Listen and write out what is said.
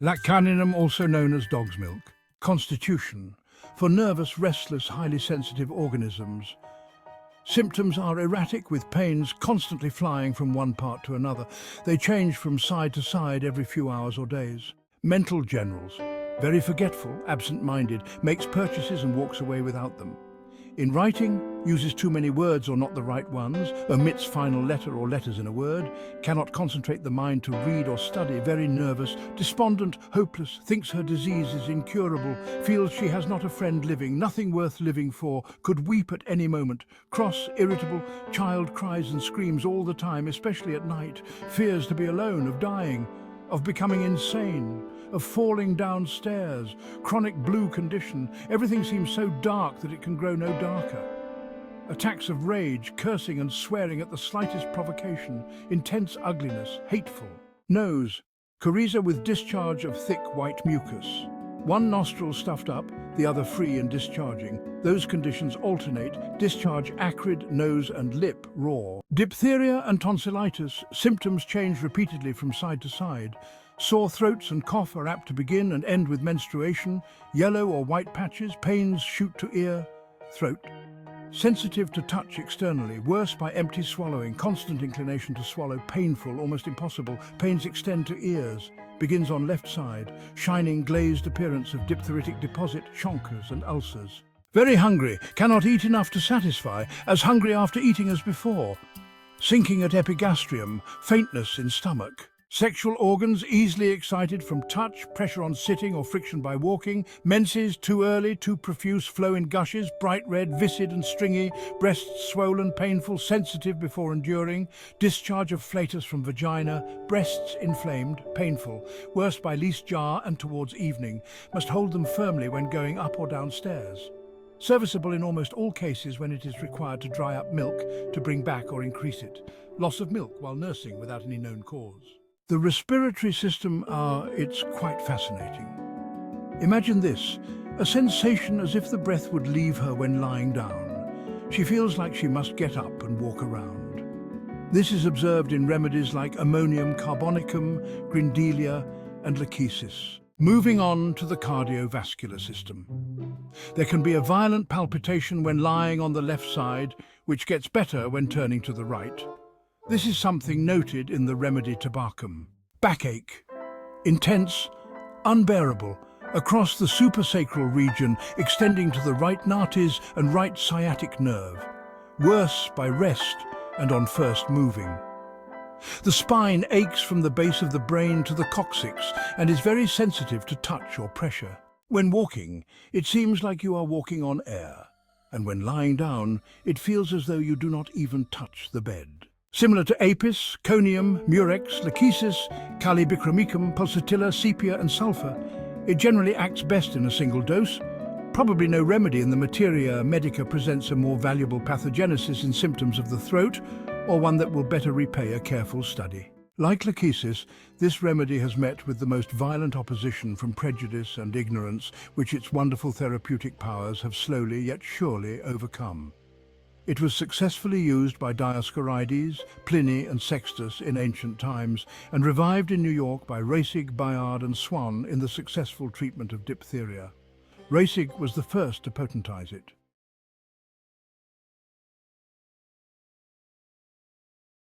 Caninum, also known as dog's milk. Constitution. For nervous, restless, highly sensitive organisms. Symptoms are erratic, with pains constantly flying from one part to another. They change from side to side every few hours or days. Mental generals. Very forgetful, absent-minded, makes purchases and walks away without them. In writing, uses too many words or not the right ones, omits final letter or letters in a word, cannot concentrate the mind to read or study, very nervous, despondent, hopeless, thinks her disease is incurable, feels she has not a friend living, nothing worth living for, could weep at any moment, cross, irritable, child cries and screams all the time, especially at night, fears to be alone, of dying, of becoming insane, of falling downstairs, chronic blue condition. Everything seems so dark that it can grow no darker. Attacks of rage, cursing and swearing at the slightest provocation, intense ugliness, hateful. Nose, coryza with discharge of thick white mucus. One nostril stuffed up, the other free and discharging. Those conditions alternate, discharge acrid, nose and lip raw. Diphtheria and tonsillitis, symptoms change repeatedly from side to side. Sore throats and cough are apt to begin and end with menstruation. Yellow or white patches, pains shoot to ear, throat. Sensitive to touch externally, worse by empty swallowing, constant inclination to swallow, painful, almost impossible. Pains extend to ears, begins on left side, shining glazed appearance of diphtheritic deposit, chancres and ulcers. Very hungry, cannot eat enough to satisfy, as hungry after eating as before. Sinking at epigastrium, faintness in stomach. Sexual organs easily excited from touch, pressure on sitting or friction by walking. Menses too early, too profuse, flow in gushes, bright red, viscid and stringy. Breasts swollen, painful, sensitive before enduring. Discharge of flatus from vagina. Breasts inflamed, painful. Worst by least jar and towards evening. Must hold them firmly when going up or down stairs. Serviceable in almost all cases when it is required to dry up milk, to bring back or increase it. Loss of milk while nursing without any known cause. The respiratory system, it's quite fascinating. Imagine this, a sensation as if the breath would leave her when lying down. She feels like she must get up and walk around. This is observed in remedies like ammonium carbonicum, grindelia and lachesis. Moving on to the cardiovascular system. There can be a violent palpitation when lying on the left side, which gets better when turning to the right. This is something noted in the remedy tabacum. Backache, intense, unbearable, across the suprasacral region, extending to the right nates and right sciatic nerve. Worse by rest and on first moving. The spine aches from the base of the brain to the coccyx and is very sensitive to touch or pressure. When walking, it seems like you are walking on air, and when lying down, it feels as though you do not even touch the bed. Similar to apis, conium, murex, lachesis, calibicromicum, pulsatilla, sepia and sulfur, it generally acts best in a single dose. Probably no remedy in the materia medica presents a more valuable pathogenesis in symptoms of the throat, or one that will better repay a careful study. Like lachesis, this remedy has met with the most violent opposition from prejudice and ignorance, which its wonderful therapeutic powers have slowly yet surely overcome. It was successfully used by Dioscorides, Pliny and Sextus in ancient times, and revived in New York by Racig, Bayard and Swann in the successful treatment of diphtheria. Racig was the first to potentize it.